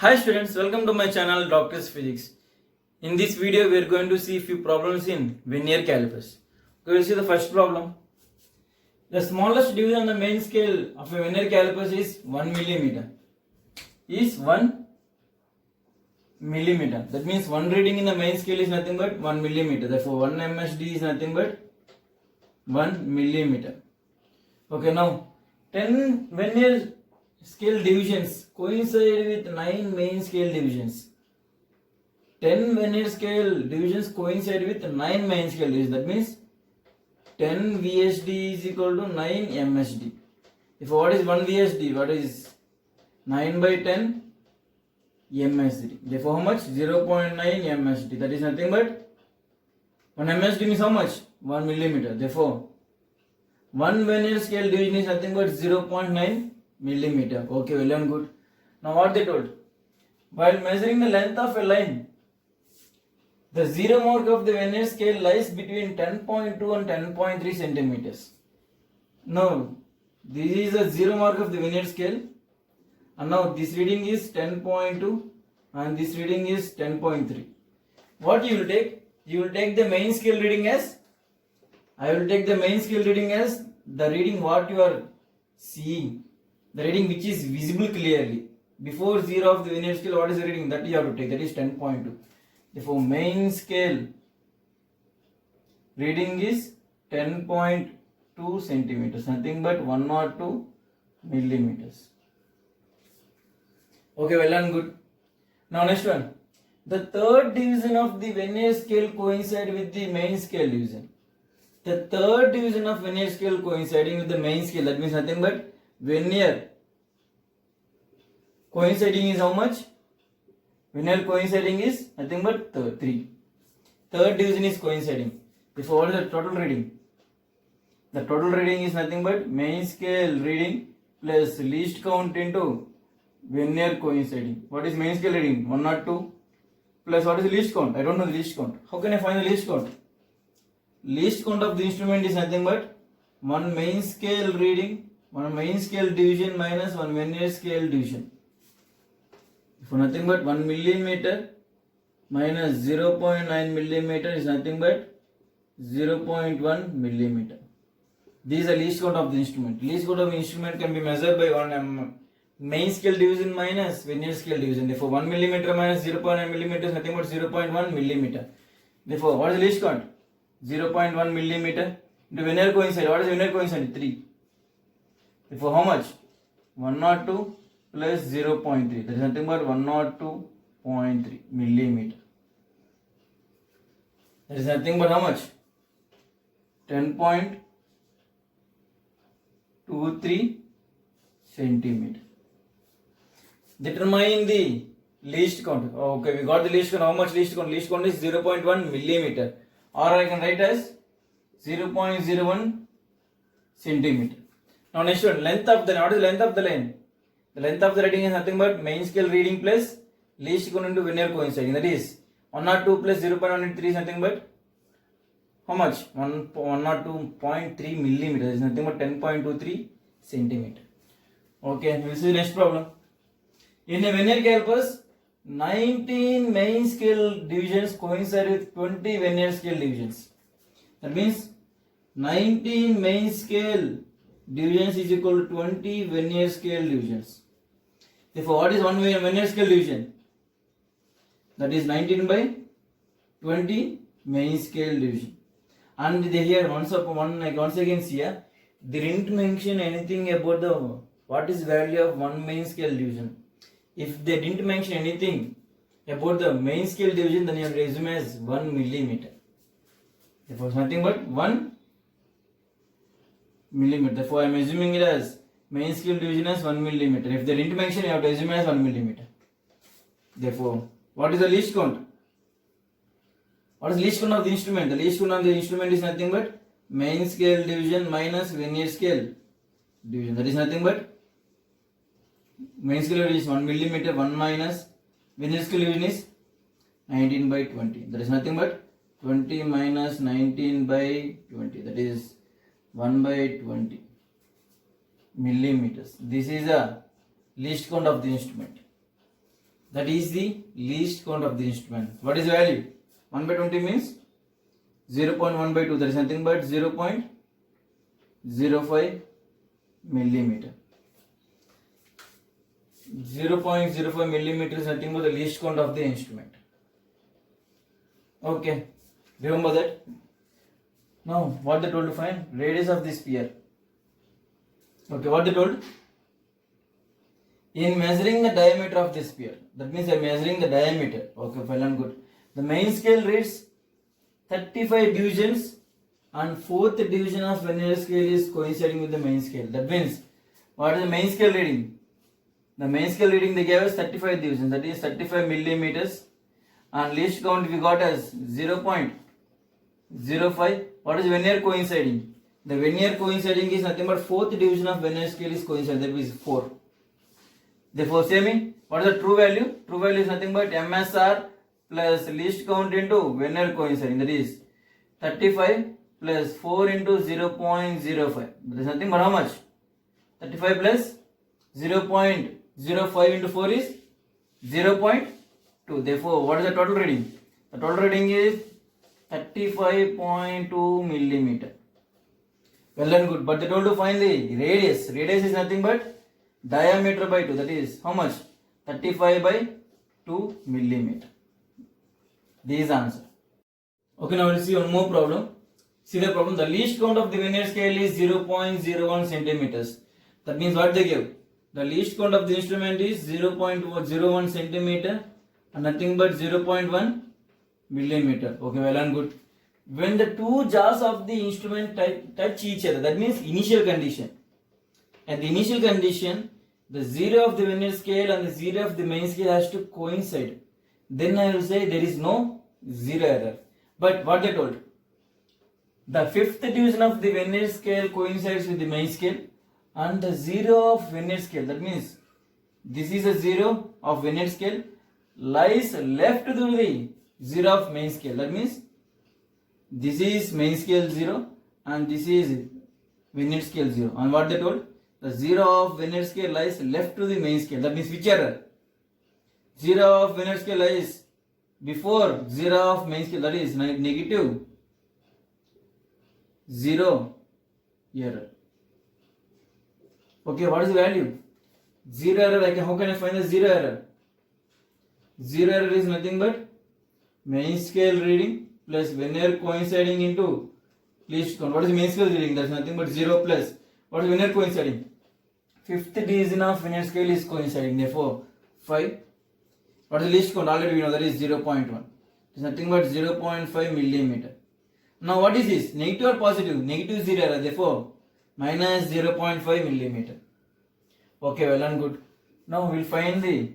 Hi students, welcome to my channel Doctor's Physics. In this video we are going to see few problems in vernier calipers. We will see the first problem. The smallest division on the main scale of a vernier calipers is 1 millimeter. Is 1 millimeter. That means one reading in the main scale is nothing but 1 millimeter. Therefore 1 MSD is nothing but 1 millimeter. Okay, now 10 vernier scale divisions coincide with 9 main scale divisions. 10 vernier scale divisions coincide with 9 main scale divisions. That means 10 VSD is equal to 9 MSD. If what is 1 VSD? What is 9 by 10 MSD? Therefore how much? 0.9 MSD. That is nothing but 1 MSD means how much? 1 millimeter. Therefore 1 vernier scale division is nothing but 0.9 millimeter. Okay, well and good. Now what they told? While measuring the length of a line, the zero mark of the vernier scale lies between 10.2 and 10.3 centimeters. Now this is the zero mark of the vernier scale, and now this reading is 10.2 and this reading is 10.3. What you will take? You will take the main scale reading as, I will take the main scale reading as the reading what you are seeing, the reading which is visible clearly. Before 0 of the vernier scale, what is the reading that you have to take? That is 10.2. Therefore, main scale reading is 10.2 centimeters, nothing but 102 millimeters. Okay, well and good. Now next one. The third division of the vernier scale coincide with the main scale division. The third division of vernier scale coinciding with the main scale, that means nothing but vernier coinciding is how much? Vernier coinciding is nothing but 3. Third division is coinciding. Therefore, what is the total reading? The total reading is nothing but main scale reading plus least count into vernier coinciding. What is main scale reading? 102 plus what is the least count? I don't know the least count. How can I find the least count? Least count of the instrument is nothing but 1 main scale reading, 1 main scale division minus 1 vernier scale division. For nothing but 1 millimeter minus 0.9 millimeter is nothing but 0.1 millimeter. This is the least count of the instrument. Least count of the instrument can be measured by 1 main scale division minus vernier scale division. Therefore 1 millimeter minus 0.9 millimeter is nothing but 0.1 millimeter. Therefore what is the least count? 0.1 millimeter into vernier coincide. What is vernier coincide? 3. Therefore how much? 102 plus 0.3. That is nothing but 102.3 millimeter. That is nothing but how much? 10.23 centimeter. Determine the least count. Okay, we got the least count. How much least count? Least count is 0.1 millimeter. Or I can write as 0.01 centimeter. Now next one, length of the line. What is the length of the line? The length of the reading is nothing but main scale reading plus least count into vernier coinciding. That is 102 plus 0.183 is nothing but how much? 102.3 millimeter. That is nothing but 10.23 centimeter. Okay, we will see the next problem. In a vernier calipers, 19 main scale divisions coincide with 20 vernier scale divisions. That means 19 main scale divisions is equal to 20 vernier scale divisions. Therefore, what is one vernier scale division? That is 19 by 20 main scale division. And they here once again see here, they didn't mention anything about the what is value of one main scale division. If they didn't mention anything about the main scale division, then you have to assume as 1 millimeter. Therefore, it's nothing but 1 millimeter. Therefore, I am assuming it as main scale division as 1 millimeter. If they didn't mention, you have to assume as 1 millimeter. Therefore, what is the least count? What is the least count of the instrument? The least count of the instrument is nothing but main scale division minus vernier scale division. That is nothing but main scale division is 1 millimeter, 1 minus vernier scale division is 19 by 20. That is nothing but 20 minus 19 by 20. That is 1 by 20 millimeters. This is a least count of the instrument. That is the least count of the instrument. What is the value? 1 by 20 means 0.1 by 2. That is nothing but 0.05 millimeter. 0.05 millimeter is nothing but the least count of the instrument. Okay, remember that. Now, what they told to find? Radius of the sphere. Okay, what they told? In measuring the diameter of the sphere, that means I am measuring the diameter. Okay, well and good. The main scale reads 35 divisions and fourth division of vernier scale is coinciding with the main scale. That means, what is the main scale reading? The main scale reading they gave us 35 divisions, that is 35 millimeters, and least count we got as 0.05. What is vernier coinciding? The vernier coinciding is nothing but fourth division of vernier scale is coinciding, that is 4. Therefore, say me, what is the true value? True value is nothing but MSR plus least count into vernier coinciding, that is 35 plus 4 into 0.05. That is nothing but how much? 35 plus 0.05 into 4 is 0.2. Therefore, what is the total reading? The total reading is 35.2 millimeter. Well and good. But they told to find the radius. Radius is nothing but diameter by 2. That is how much? 35 by 2 millimeter. This is the answer. Okay, now we'll see one more problem. See the problem. The least count of the vernier scale is 0.01 centimeters. That means what they give? The least count of the instrument is 0.01 centimeter and nothing but 0.1 millimeter. Okay, well and good. When the two jaws of the instrument touch each other, that means initial condition. At the initial condition, the 0 of the vernier scale and the 0 of the main scale has to coincide. Then I will say there is no 0 error. But what they told? The fifth division of the vernier scale coincides with the main scale and the 0 of vernier scale. That means this is a 0 of vernier scale lies left to the 0 of main scale. That means this is main scale 0 and this is vernier scale 0. And what they told? The 0 of vernier scale lies left to the main scale. That means which error? 0 of vernier scale lies before 0 of main scale. That is negative 0 error. Okay, what is the value? 0 error. How can I find the 0 error? 0 error is nothing but main scale reading plus vernier coinciding into least count. What is main scale reading? That is nothing but 0 plus. What is vernier coinciding? Fifth division of vernier scale is coinciding. Therefore, 5. What is the least count? Already we know that is 0.1. It is nothing but 0.5 millimeter. Now what is this? Negative or positive? Negative 0 error. Therefore, minus 0.5 millimeter. Okay, well and good. Now we will find the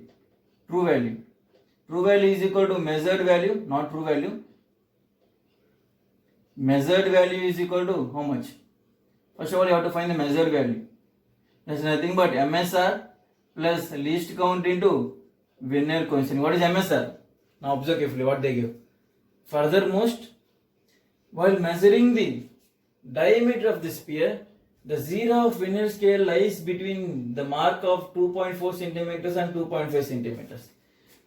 true value. True value is equal to measured value, not true value. Measured value is equal to how much? First of all, you have to find the measured value. That is nothing but MSR plus least count into vernier coinciding. What is MSR? Now observe carefully what they give. Furthermost, while measuring the diameter of the sphere, the 0 of vernier scale lies between the mark of 2.4 centimeters and 2.5 centimeters.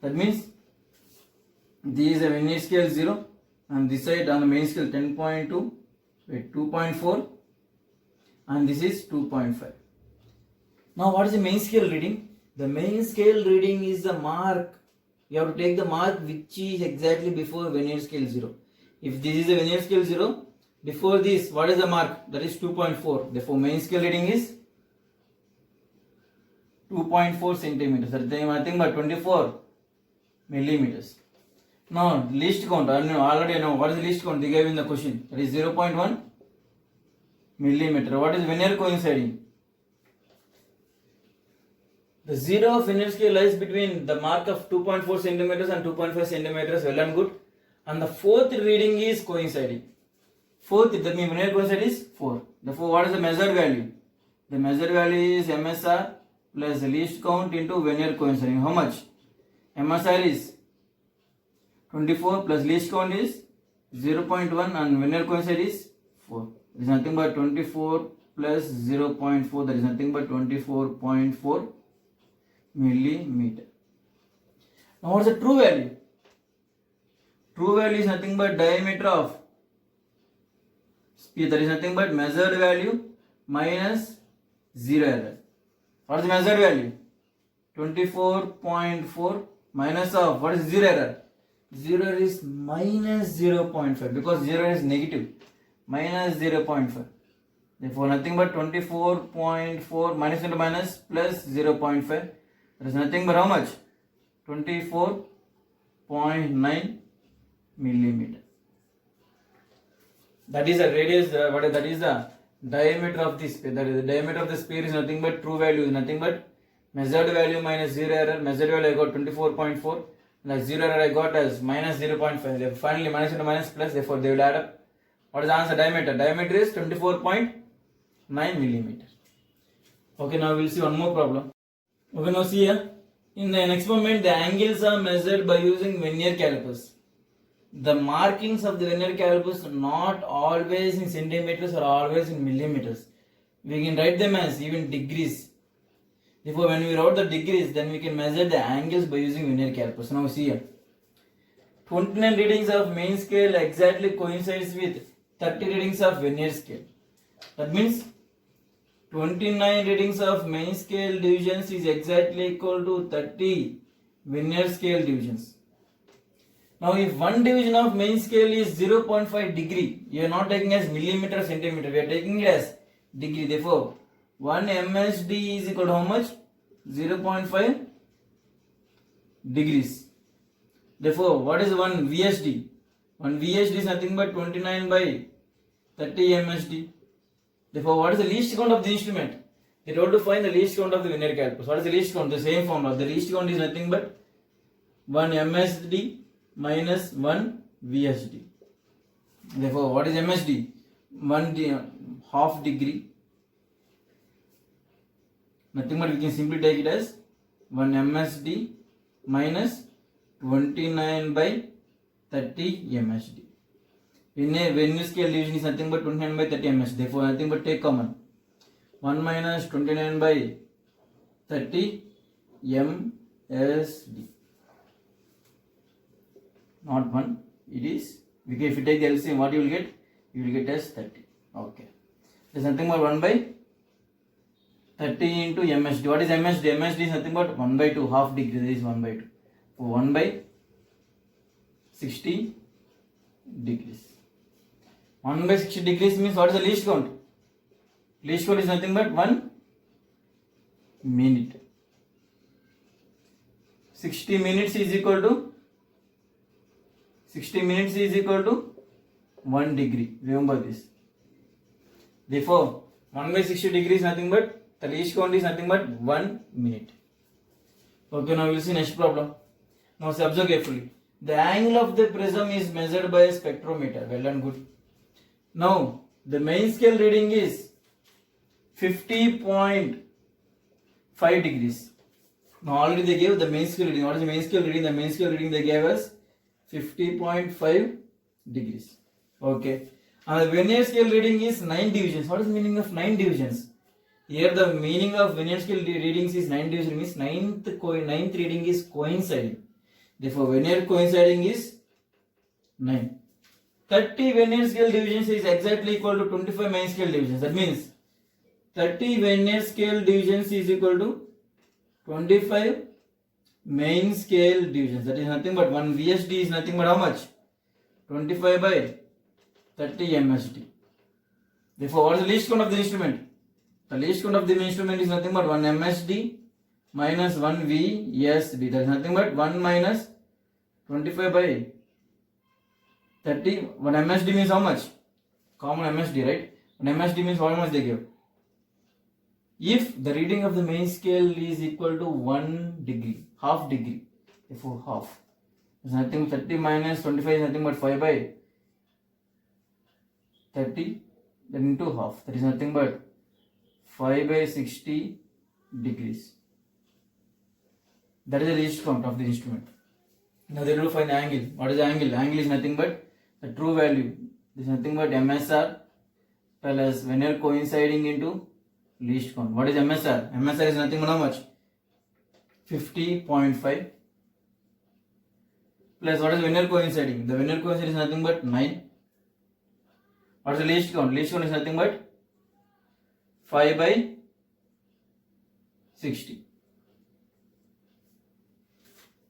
That means this is a vernier scale 0 and this side on the main scale 10.2, 2.4 and this is 2.5. Now what is the main scale reading? The main scale reading is the mark. You have to take the mark which is exactly before vernier scale 0. If this is a vernier scale 0, before this, what is the mark? That is 2.4. Therefore, main scale reading is 2.4 centimeters. That is nothing but 24 millimeters. Now, least count. Already I know what is the least count they gave in the question. That is 0.1 millimeter. What is vernier coinciding? The 0 of vernier scale lies between the mark of 2.4 centimeters and 2.5 centimeters. Well and good. And the fourth reading is coinciding. Fourth, that means vernier coinciding is 4. Therefore, what is the measured value? The measured value is MSR plus the least count into vernier coinciding. How much? MSR is 24 plus least count is 0.1 and vernier coinciding is 4. It is nothing but 24 plus 0.4, that is nothing but 24.4 millimeter. Now what's the true value? True value is nothing but diameter of spear, that is nothing but measured value minus 0 error. What is the measured value? 24.4 minus of what is 0 error? 0 error is minus 0.5 because 0 is negative. Minus 0.5. Therefore nothing but 24.4 minus into minus plus 0.5. That is nothing but how much? 24.9 millimeter. That is the radius, that is the diameter of the sphere. That is the diameter of the sphere is nothing but true value is nothing but measured value minus 0 error. Measured value I got 24.4. The 0 error I got as minus 0.5. Therefore finally minus into minus plus, therefore they will add up. What is the answer? Diameter. Diameter is 24.9 millimeter. Okay, now we will see one more problem. Okay, now see here. In the experiment, the angles are measured by using vernier calipers. The markings of the vernier calipers are not always in centimeters or always in millimeters. We can write them as even degrees. Therefore, when we write the degrees, then we can measure the angles by using vernier calipers. Now see here. 29 readings of main scale exactly coincides with 30 readings of vernier scale. That means 29 readings of main scale divisions is exactly equal to 30 vernier scale divisions. Now if one division of main scale is 0.5 degree, you are not taking as millimeter or centimeter, we are taking it as degree. Therefore 1 MSD is equal to how much? 0.5 degrees. Therefore what is 1 VSD? 1 VSD is nothing but 29 by 30 MSD. Therefore, what is the least count of the instrument? They told to find the least count of the vernier calipers. What is the least count? The same formula. The least count is nothing but 1 MSD minus 1 VSD. Therefore, what is MSD? 1/2 degree. Nothing but we can simply take it as 1 MSD minus 29 by 30 MSD. Vernier scale division is nothing but 29 by 30 MSD. Therefore, nothing but take common. 1 minus 29 by 30 MSD. Not 1. It is, because if you take the LCM, what you will get? You will get as 30. Okay. There is nothing but 1 by 30 into MSD. What is MSD? MSD is nothing but 1 by 2. Half degree. There is 1 by 2. So 1 by 60 degrees. 1 by 60 degrees means what is the least count? Least count is nothing but 1 minute. 60 minutes is equal to 1 degree. Remember this. Therefore, 1 by 60 degrees is nothing but the least count is nothing but 1 minute. Okay, now we will see next problem. Now observe carefully. The angle of the prism is measured by a spectrometer. Well and good. Now, the main scale reading is 50.5 degrees. Now, already they gave the main scale reading. What is the main scale reading? The main scale reading they gave us 50.5 degrees. Okay. And the vernier scale reading is 9 divisions. What is the meaning of 9 divisions? Here the meaning of vernier scale readings is 9 divisions means ninth reading is coinciding. Therefore, vernier coinciding is 9. 30 vernier scale divisions is exactly equal to 25 main scale divisions. That means 30 vernier scale divisions is equal to 25 main scale divisions. That is nothing but 1 VSD is nothing but how much? 25 by 30 MSD. Therefore, what is the least count of the instrument? The least count of the instrument is nothing but 1 MSD minus 1 VSD. That is nothing but 1 minus 25 by 30. 1 MSD means how much? Common MSD, right? 1 MSD means how much they give? If the reading of the main scale is equal to 1 degree, half degree, therefore half. It's nothing, 30 minus 25 is nothing but 5 by 30, then into half. That is nothing but 5 by 60 degrees. That is the least count of the instrument. Now they will find the angle. What is the angle? Angle is nothing but the true value. This is nothing but MSR plus vernier coinciding into least count. What is MSR? MSR is nothing but how much? 50.5. plus what is Venner coinciding? The Venner coinciding is nothing but 9. What is the least count? Least count is nothing but 5 by 60.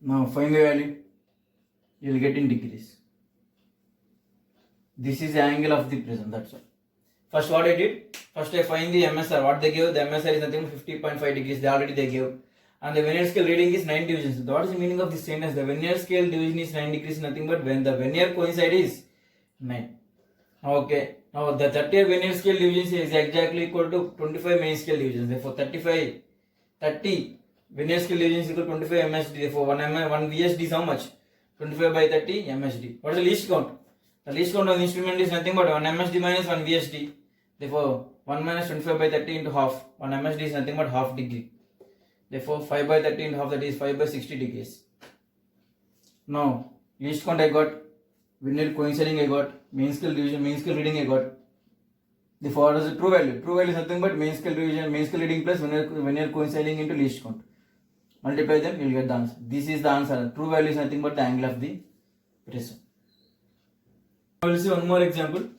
Now find the value. You will get in degrees. This is the angle of the prism. That's all. First what I did? First I find the MSR. What they gave? The MSR is nothing but 50.5 degrees. They already gave. And the Vernier scale reading is 9 divisions. What is the meaning of this sentence? The Vernier scale division is 9 degrees. Nothing but when the Vernier coincide is 9. Okay. Now the 30 Vernier scale divisions is exactly equal to 25 main scale divisions. Therefore 30 Vernier scale divisions is equal to 25 MSD. Therefore 1 VSD is how much? 25 by 30 MSD. What is the least count? The least count of the instrument is nothing but 1 MSD minus 1 VSD. Therefore 1 minus 25 by 30 into half. 1 MSD is nothing but half degree. Therefore 5 by 30 into half, that is 5 by 60 degrees. Now least count I got, Vernier coinciding I got, main scale division, main scale reading I got. Therefore what is the true value? True value is nothing but main scale division, main scale reading plus Vernier coinciding into least count. Multiply them, you will get the answer. This is the answer. True value is nothing but the angle of the prism. Now we will see one more example.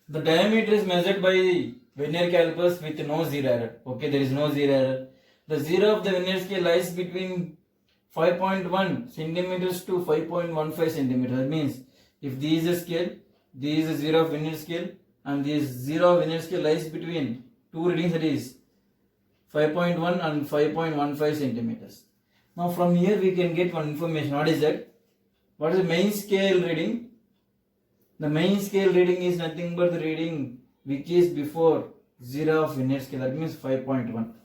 The diameter is measured by Vernier calipers with no zero error. Okay, there is no zero error. The zero of the Vernier scale lies between 5.1 centimeters to 5.15 centimeters. That means if this is a scale, this is a zero of Vernier scale, and this zero of Vernier scale lies between two readings, that is 5.1 and 5.15 centimeters. Now from here we can get one information. What is that? What is the main scale reading? The main scale reading is nothing but the reading which is before zero of Vernier scale. That means 5.1.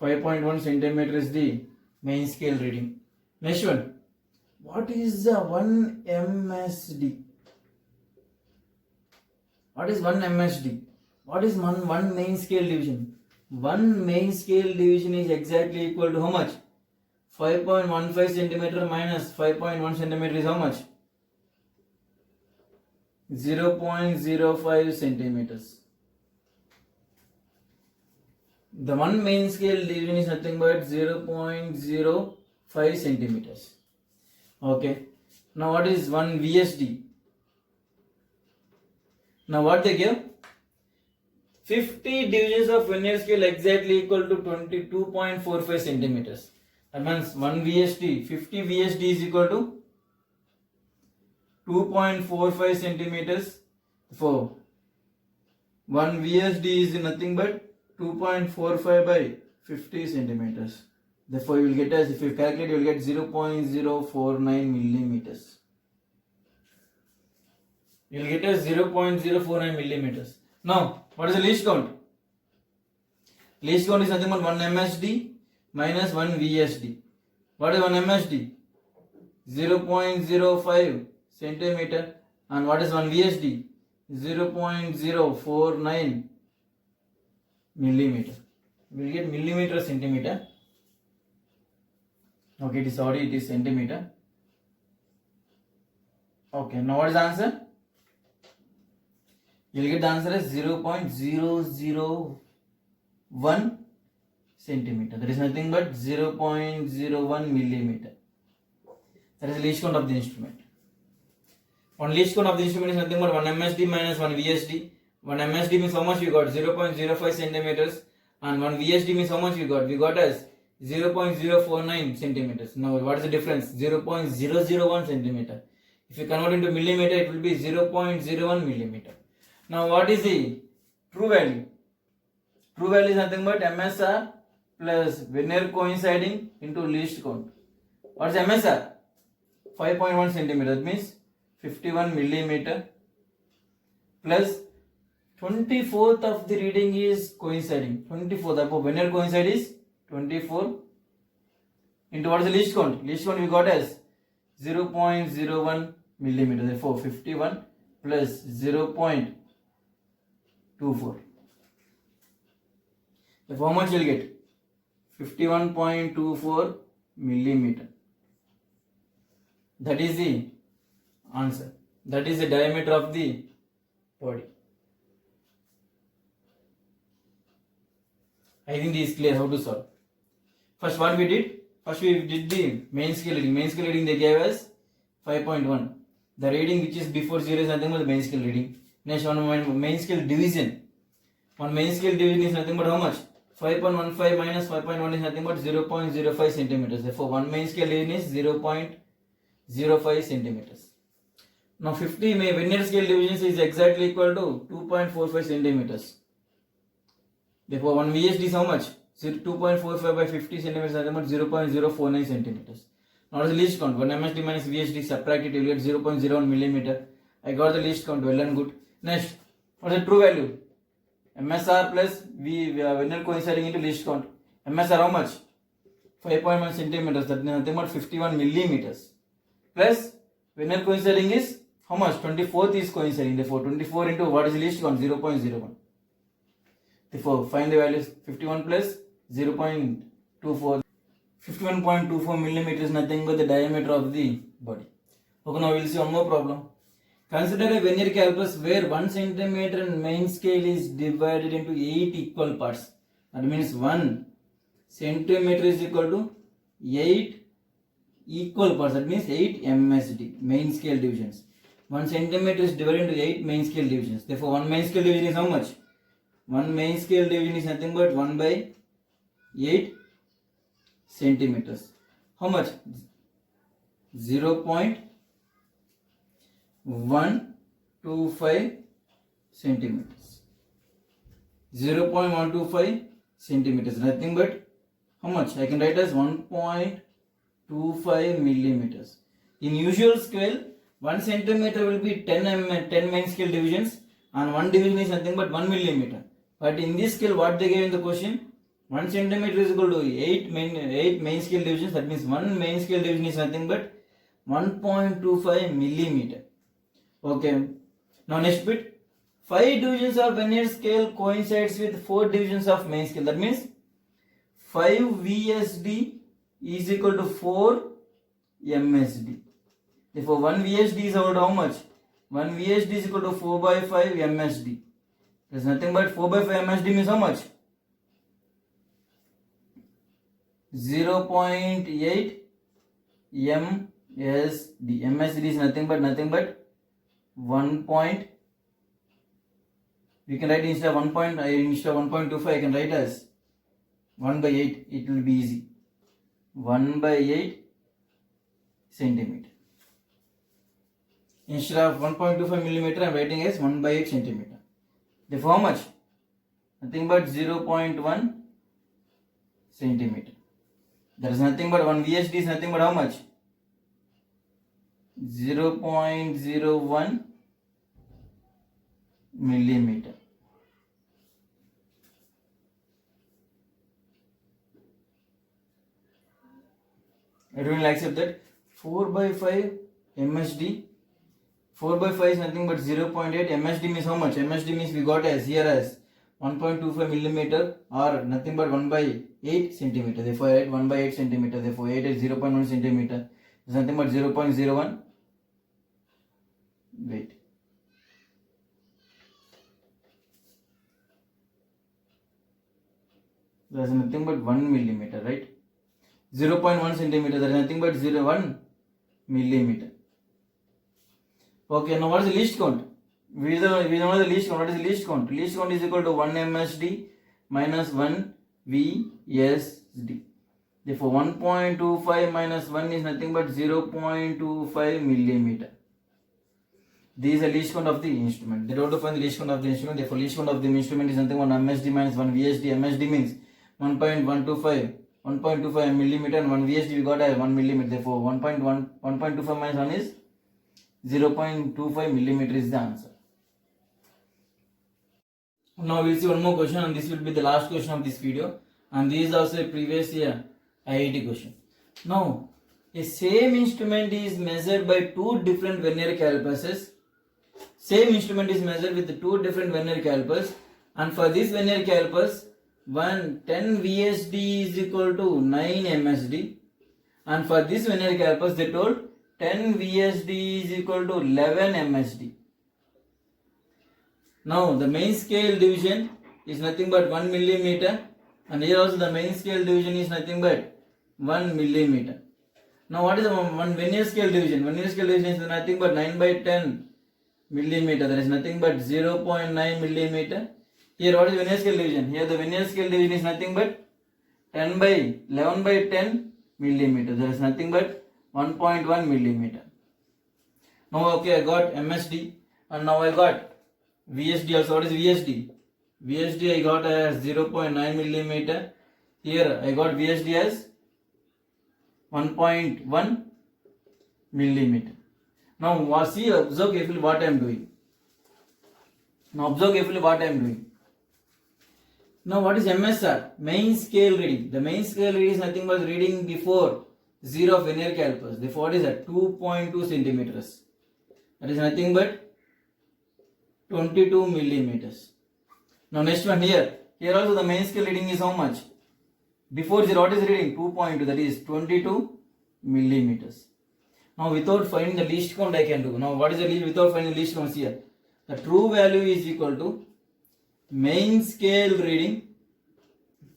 5.1 centimeter is the main scale reading. Next one. What is the 1 MSD? What is 1 MSD? What is one main scale division? One main scale division is exactly equal to how much? 5.15 centimeter minus 5.1 centimeter is how much? 0.05 centimeters. The one main scale division is nothing but 0.05 centimeters. Okay. Now what is 1 VSD? Now what they give? 50 divisions of Vernier scale exactly equal to 22.45 centimeters. That means 1 VSD, 50 VSD is equal to 2.45 centimeters. So 1 VSD is nothing but 2.45 by 50 centimeters. Therefore you will get as, if you calculate, you will get 0.049 millimeters. You will get as 0.049 millimeters. Now, what is the least count? Least count is nothing but 1 MSD minus 1 VSD. What is 1 MSD? 0.05 centimeter. And what is 1 VSD? 0.049 millimeter. We will get millimeter centimeter. Okay, it is centimeter. Okay, now what is the answer? You will get the answer as 0.001 centimeter. That is nothing but 0.01 millimeter. That is the least count of the instrument. One least count of the instrument is nothing but 1 MSD minus 1 VSD. 1 MSD means how much we got? 0.05 centimeters. And 1 VSD means how much we got? We got as 0.049 centimeters. Now what is the difference? 0.001 centimeter. If you convert into millimeter, it will be 0.01 millimeter. Now what is the true value? True value is nothing but MSR plus Vernier coinciding into least count. What is MSR? 5.1 centimeter. That means 51 millimeter plus 24th of the reading is coinciding. 24th. Therefore Vernier coincide is 24 into what is the least count? Least count we got as 0.01 millimeter. Therefore 51 plus 0.24. Therefore how much you will get? 51.24 millimeter. That is the answer. That is the diameter of the body. I think this is clear how to solve. First what we did? First we did the main scale reading. Main scale reading they gave us 5.1. The reading which is before 0 is nothing but the main scale reading. Next one main scale division. One main scale division is nothing but how much? 5.15 minus 5.1 is nothing but 0.05 centimeters. Therefore, one main scale division is 0.05 centimeters. Now 50 Vernier scale divisions is exactly equal to 2.45 centimeters. Therefore, one VSD is how much? 2.45 by 50 centimeters is about 0.049 centimeters. Now the least count. 1 MSD minus VSD, subtract it, you will get 0.01 millimeter. I got the least count, well and good. Next, what is the true value? MSR plus Vernier coinciding into least count. MSR how much? 5.1 centimeters, that is nothing but 51 millimeters. Plus Vernier coinciding is how much? 24th is coinciding. Therefore, 24 into what is the least count? 0.01. Therefore, find the values. 51 plus 0.24. 51.24 millimeters is nothing but the diameter of the body. Okay, now we will see one more problem. Consider a Vernier calipers where 1 centimeter main scale is divided into 8 equal parts. That means 1 centimeter is equal to 8 equal parts. That means 8 MSD, main scale divisions. 1 centimeter is divided into 8 main scale divisions. Therefore, 1 main scale division is how much? 1 main scale division is nothing but 1 by 8 centimeters. How much? 0.125 centimeters. 0.125 centimeters. Nothing but how much? I can write as 1.25 millimeters. In usual scale, 1 centimeter will be 10 main scale divisions, and 1 division is nothing but 1 millimeter. But in this scale, what they gave in the question? 1 centimeter is equal to 8 main scale divisions. That means 1 main scale division is nothing but 1.25 millimeter. Okay. Now next bit. 5 divisions of Vernier scale coincides with 4 divisions of main scale. That means 5 VSD is equal to 4 MSD. Therefore, 1 VSD is about how much? 1 VSD is equal to 4 by 5 MSD. There's nothing but 4 by 5 MSD means how much? 0.8 MSD. MSD is nothing but 1 point. We can write instead of 1.25 I can write as 1 by 8. It will be easy. 1 by 8 centimeter. Instead of 1.25 millimeter I am writing as 1 by 8 centimeter. Therefore, how much? Nothing but 0.1 centimeter. There is nothing but 1 VSD is nothing but how much? 0.01 millimeter. Everyone will accept that. 4 by 5 MSD. 4 by 5 is nothing but 0.8. MSD means how much? MSD means we got as here as 1.25 millimeter or nothing but 1 by 8 centimeter. Therefore, I write 1 by 8 centimeter. Therefore, 8 is 0.1 centimeter. It's nothing but 0.01. Wait. There is nothing but 1 millimeter, right? 0.1 centimeter. There is nothing but 0.1 millimeter. Okay, now what is the least count? We know the least count. What is the least count? Least count is equal to 1 MSD minus 1 VSD. Therefore, 1.25 minus 1 is nothing but 0.25 millimeter. This is the least count of the instrument. They don't have to find the least count of the instrument. Therefore, least count of the instrument is nothing but 1 MSD minus 1 VSD. MSD means 1.25 millimeter, and 1 VSD we got as 1 millimeter. Therefore, 1.25 minus 1 is 0.25 millimeter is the answer. Now we will see one more question, and this will be the last question of this video, and this is also a previous year IIT question. Now, a same instrument is measured by 2 different Vernier calipers. Same instrument is measured with 2 different Vernier calipers, and for this Vernier calipers, 10 VSD is equal to 9 MSD, and for this Vernier calipers they told 10 VSD is equal to 11 MSD. Now the main scale division is nothing but 1 millimeter, and here also the main scale division is nothing but 1 millimeter. Now what is the one Vernier scale division? Vernier scale division is nothing but 9 by 10 millimeter. There is nothing but 0.9 millimeter. Here what is Vernier scale division? Here the Vernier scale division is nothing but 10 by 11 by 10 millimeter. There is nothing but 1.1 millimeter. Now okay, I got MSD and now I got VSD also. What is VSD? VSD I got as 0.9 millimeter. Here I got VSD as 1.1 millimeter. Now see, observe carefully what I am doing. Now observe carefully what I am doing. Now what is MSR? Main scale reading. The main scale reading is nothing but reading before 0 of Vernier calipers. Therefore what is that? 2.2 centimeters. That is nothing but 22 millimeters. Now next one here. Here also the main scale reading is how much? Before 0 what is reading? 2.2, that is 22 millimeters. Now without finding the least count I can do. Now what is the least without finding the least count here? The true value is equal to main scale reading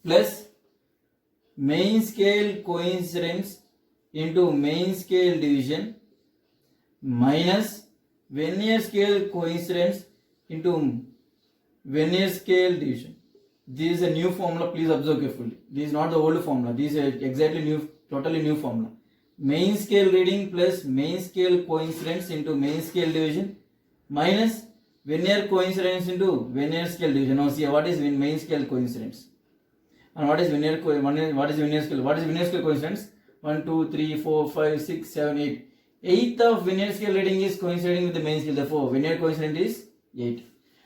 plus main scale coincidence into main scale division minus Vernier scale coincidence into Vernier scale division. This is a new formula, please observe carefully. This is not the old formula, this is exactly new, totally new formula. Main scale reading plus main scale coincidence into main scale division minus Vernier coincidence into Vernier scale division. Now see what is main scale coincidence and what is Vernier scale? What is Vernier scale coincidence? 1, 2, 3, 4, 5, 6, 7, 8. 8th of Vernier scale reading is coinciding with the main scale. Therefore Vernier coincident is 8.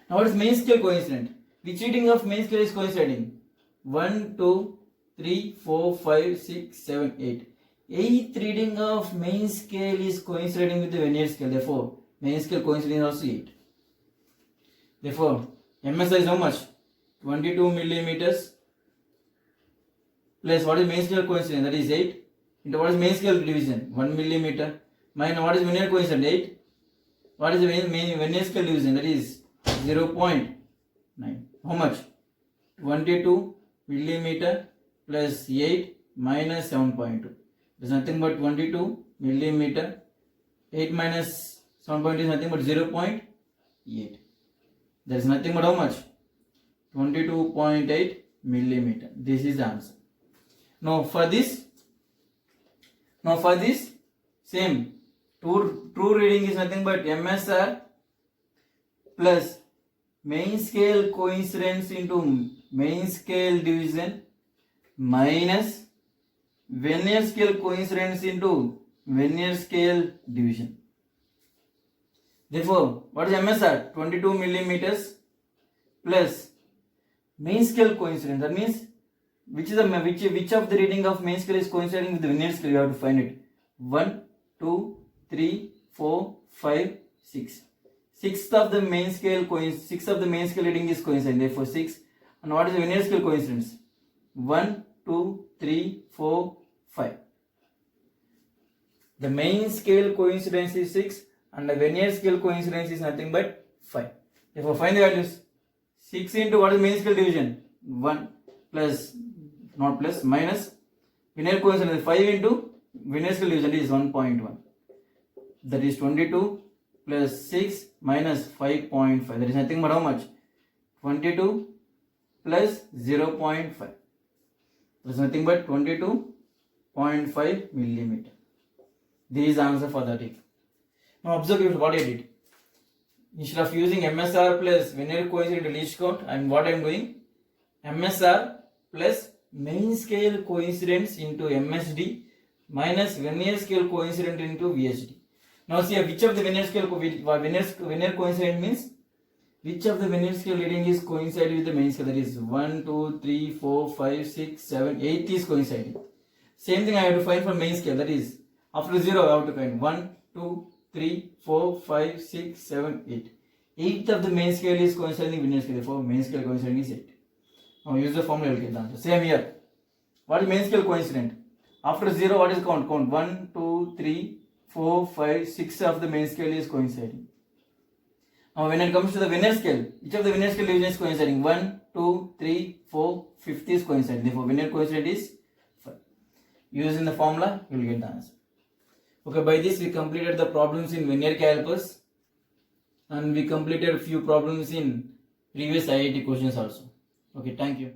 Now what is main scale coincident? Which reading of main scale is coinciding? 1, 2, 3, 4, 5, 6, 7, 8. 8th reading of main scale is coinciding with the Vernier scale. Therefore main scale coincidence is also 8. Therefore MSI is how much? 22 millimeters plus what is main scale coincidence? That is 8 into what is main scale division? 1 millimeter minus what is Vernier coincident? 8. What is the main Vernier scale division? That is 0.9. How much? 22 millimeter plus 8 minus 7.2. It is nothing but 22 millimeter. 8 minus 7.2 is nothing but 0.8. There is nothing but how much? 22.8 millimeter. This is the answer. Now for this same true reading is nothing but MSR plus main scale coincidence into main scale division minus Vernier scale coincidence into Vernier scale division. Therefore, what is MSR? 22 millimeters plus main scale coincidence. That means which of the reading of main scale is coinciding with the Vernier scale? You have to find it. 1, 2, 3, 4, 5, 6. 6th of the main scale reading is coinciding. Therefore 6. And what is the Vernier scale coincidence? 1, 2, 3, 4, 5. The main scale coincidence is 6 and the Vernier scale coincidence is nothing but 5. Therefore find the values. 6 into what is main scale division? 1 plus, not plus, minus Vernier coincidence. 5 into Vernier scale division is 1.1. That is 22 plus 6 minus 5.5. That is nothing but how much? 22 plus 0.5. That is nothing but 22.5 millimeter. This is the answer for that. Now observe what I did. Instead of using MSR plus Vernier coincident to least count, what I am doing? MSR plus main scale coincidence into MSD minus Vernier scale coincident into VSD. Now see which of the Vernier coincident means which of the Vernier scale reading is coinciding with the main scale. That is 1, 2, 3, 4, 5, 6, 7, 8 is coinciding. Same thing I have to find for main scale. That is after 0 I have to find 1, 2, 3, 4, 5, 6, 7, 8. 8th of the main scale is coinciding with Vernier scale. Therefore main scale coincident is 8. Now use the formula, you will get the answer. Same here. What is main scale coincident? After 0 what is count? 1, 2, 3, 4, 5, 6 of the main scale is coinciding. Now when it comes to the Vernier scale, which of the Vernier scale division is coinciding? 1, 2, 3, 4, 5th is coinciding. Therefore Vernier coincident is 5. using the formula, you will get the answer. Okay, by this we completed the problems in vernier calipers and we completed a few problems in previous IIT questions also. Okay, thank you.